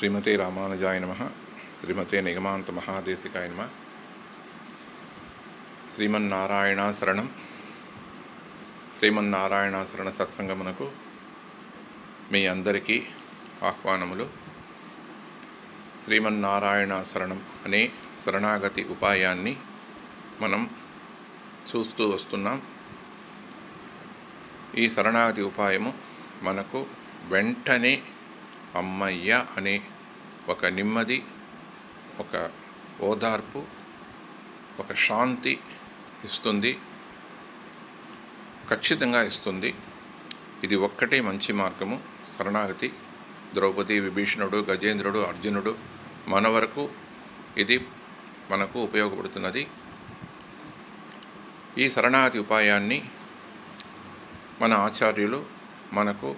శ్రీమతే రామానుజాయ నమః. శ్రీమతే నిగమాంత మహాదేశికాయ నమః. శ్రీమన్నారాయణ శరణం. శ్రీమన్నారాయణ శరణ సత్సంగమునకు మీ అందరికీ ఆహ్వానములు. శ్రీమన్నారాయణ శరణం అనే శరణాగతి ఉపాయాన్ని మనం చూస్తూ వస్తున్నాం. ఈ శరణాగతి ఉపాయము మనకు వెంటనే అమ్మయ్య అనే ఒక నెమ్మది, ఒక ఓదార్పు, ఒక శాంతి ఇస్తుంది, ఖచ్చితంగా ఇస్తుంది. ఇది ఒక్కటే మంచి మార్గము. శరణాగతి ద్రౌపది, విభీషణుడు, గజేంద్రుడు, అర్జునుడు మన వరకు ఇది మనకు ఉపయోగపడుతున్నది. ఈ శరణాగతి ఉపాయాన్ని మన ఆచార్యులు మనకు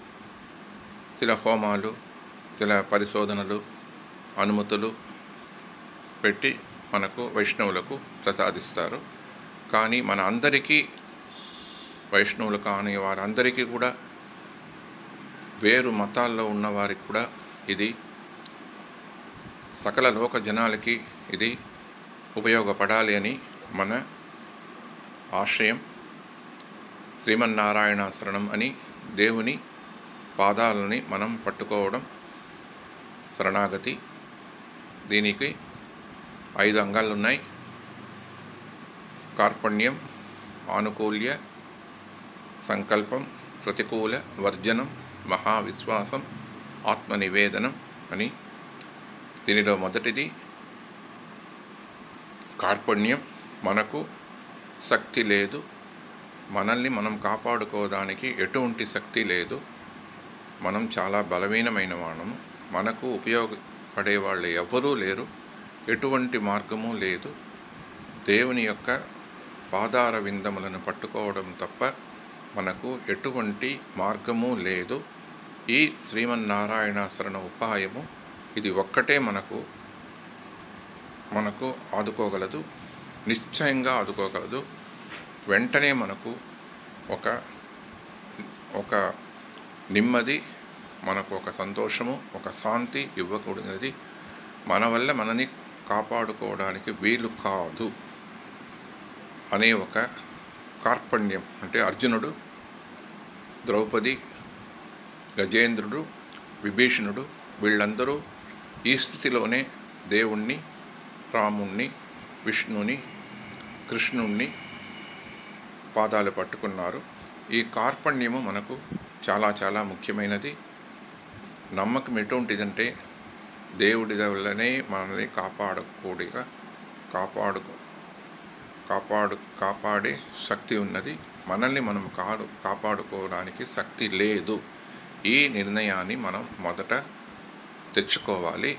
చిల హోమాలు, చిల పరిశోధనలు, అనుమతులు పెట్టి మనకు వైష్ణవులకు ప్రసాదిస్తారు. కానీ మన అందరికీ, వైష్ణవులు కాని వారందరికీ కూడా, వేరు మతాల్లో ఉన్నవారికి కూడా ఇది సకల లోక జనాలకి ఇది ఉపయోగపడాలి అని మన ఆశయం. శ్రీమన్నారాయణ శరణం అని దేవుని పాదాలని మనం పట్టుకోవడం శరణాగతి. దీనికి 5 అంగాలు ఉన్నాయి. కార్పణ్యం, ఆనుకూల్య, సంకల్పం, ప్రతికూల, వర్జనం, మహావిశ్వాసం, ఆత్మనివేదనం అని. దీనిలో మొదటిది కార్పణ్యం. మనకు శక్తి లేదు, మనల్ని మనం కాపాడుకోవడానికి ఎటువంటి శక్తి లేదు, మనం చాలా బలహీనమైన వాళ్ళము, మనకు ఉపయోగపడే వాళ్ళు ఎవ్వరూ లేరు, ఎటువంటి మార్గము లేదు, దేవుని యొక్క పాదార విందములను పట్టుకోవడం తప్ప మనకు ఎటువంటి మార్గము లేదు. ఈ శ్రీమన్నారాయణ శరణ ఉపాయము ఇది ఒక్కటే మనకు ఆదుకోగలదు, నిశ్చయంగా ఆదుకోగలదు. వెంటనే మనకు ఒక నెమ్మది, మనకు ఒక సంతోషము, ఒక శాంతి ఇవ్వకూడనిది. మన వల్ల మనని కాపాడుకోవడానికి వీలు కాదు అనే ఒక కార్పణ్యం. అంటే అర్జునుడు, ద్రౌపది, గజేంద్రుడు, విభీషణుడు వీళ్ళందరూ ఈ స్థితిలోనే దేవుణ్ణి, రాముణ్ణి, విష్ణుని, కృష్ణుణ్ణి పాదాలు పట్టుకున్నారు. ఈ కార్పణ్యము మనకు చాలా చాలా ముఖ్యమైనది. నమ్మకం ఎటువంటిదంటే దేవుడి వల్లనే మనల్ని కాపాడే శక్తి ఉన్నది, మనల్ని మనం కాపాడుకోవడానికి శక్తి లేదు. ఈ నిర్ణయాన్ని మనం మొదట తెచ్చుకోవాలి.